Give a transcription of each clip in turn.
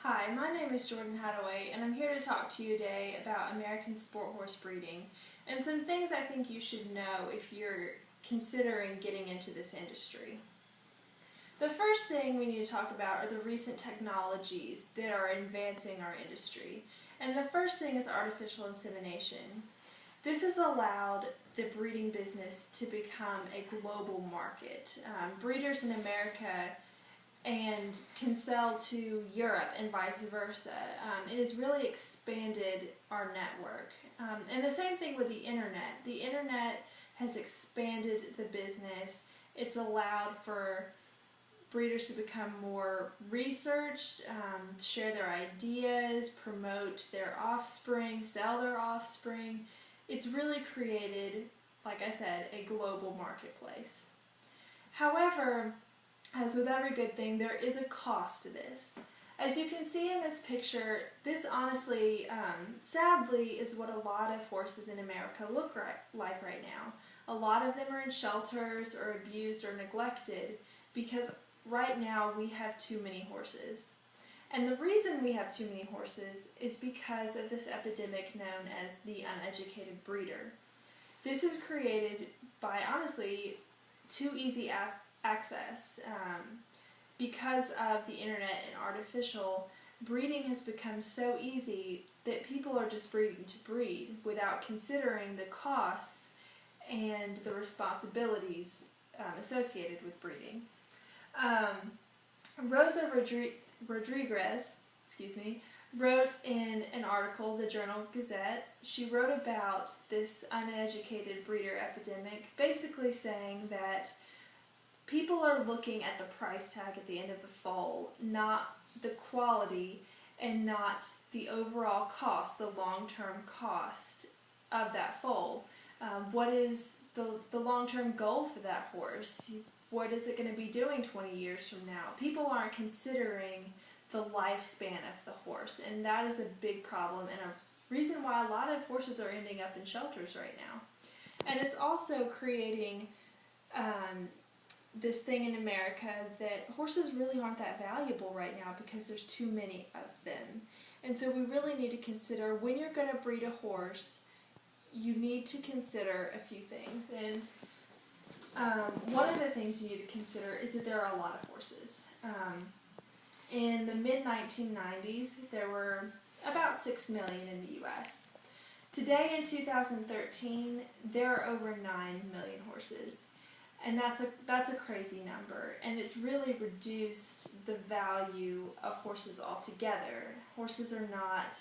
Hi, my name is Jordan Hadaway, and I'm here to talk to you today about American sport horse breeding and some things I think you should know if you're considering getting into this industry. The first thing we need to talk about are the recent technologies that are advancing our industry. And the first thing is artificial insemination. This has allowed the breeding business to become a global market. Breeders in America and can sell to Europe and vice versa. It has really expanded our network. And the same thing with the internet. The internet has expanded the business. It's allowed for breeders to become more researched, share their ideas, promote their offspring, sell their offspring. It's really created, like I said, a global marketplace. However, as with every good thing, there is a cost to this. As you can see in this picture, this honestly, sadly, is what a lot of horses in America look like right now. A lot of them are in shelters or abused or neglected because right now we have too many horses. And the reason we have too many horses is because of this epidemic known as the uneducated breeder. This is created by, honestly, too easy access. Because of the internet and artificial, breeding has become so easy that people are just breeding to breed without considering the costs and the responsibilities associated with breeding. Rosa Rodriguez, wrote in an article, the Journal Gazette. She wrote about this uneducated breeder epidemic, basically saying that people are looking at the price tag at the end of the foal, not the quality and not the overall cost, the long-term cost of that foal. What is the long-term goal for that horse? What is it going to be doing 20 years from now? People aren't considering the lifespan of the horse, and that is a big problem and a reason why a lot of horses are ending up in shelters right now. And it's also creating this thing in America that horses really aren't that valuable right now because there's too many of them. And so we really need to consider, when you're going to breed a horse, you need to consider a few things. And one of the things you need to consider is that there are a lot of horses. In the mid-1990s, there were about 6 million in the U.S. Today, in 2013, there are over 9 million horses. And that's a crazy number, and it's really reduced the value of horses altogether. Horses are not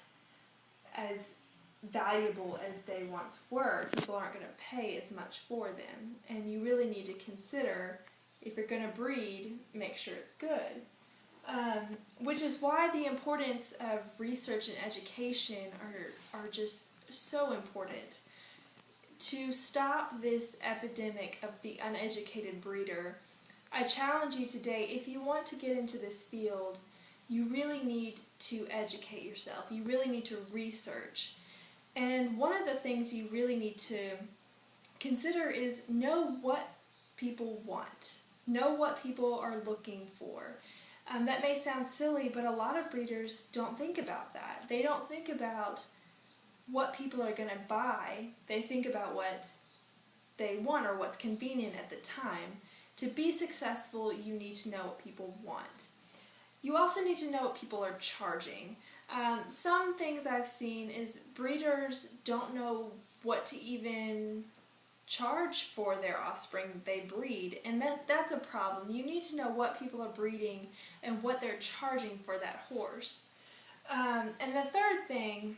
as valuable as they once were. People aren't going to pay as much for them, and you really need to consider, if you're going to breed, make sure it's good. Which is why the importance of research and education are just so important. To stop this epidemic of the uneducated breeder, I challenge you today, if you want to get into this field, you really need to educate yourself. You really need to research. And one of the things you really need to consider is know what people want. Know what people are looking for. That may sound silly, but a lot of breeders don't think about that. They don't think about what people are going to buy. They think about what they want or what's convenient at the time. To be successful, you need to know what people want. You also need to know what people are charging. Some things I've seen is breeders don't know what to even charge for their offspring they breed, and that's a problem. You need to know what people are breeding and what they're charging for that horse. And the third thing,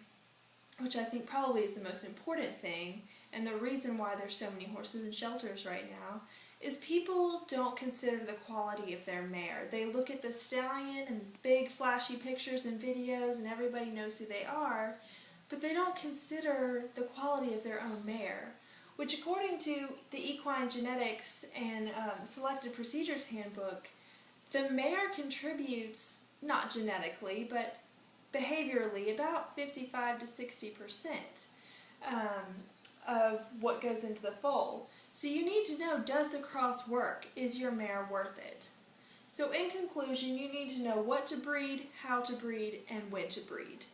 which I think probably is the most important thing, and the reason why there's so many horses in shelters right now, is people don't consider the quality of their mare. They look at the stallion and big flashy pictures and videos and everybody knows who they are, but they don't consider the quality of their own mare, which according to the Equine Genetics and Selected Procedures Handbook, the mare contributes, not genetically, but behaviorally, about 55 to 60% of what goes into the foal. So you need to know, does the cross work? Is your mare worth it? So in conclusion, you need to know what to breed, how to breed, and when to breed.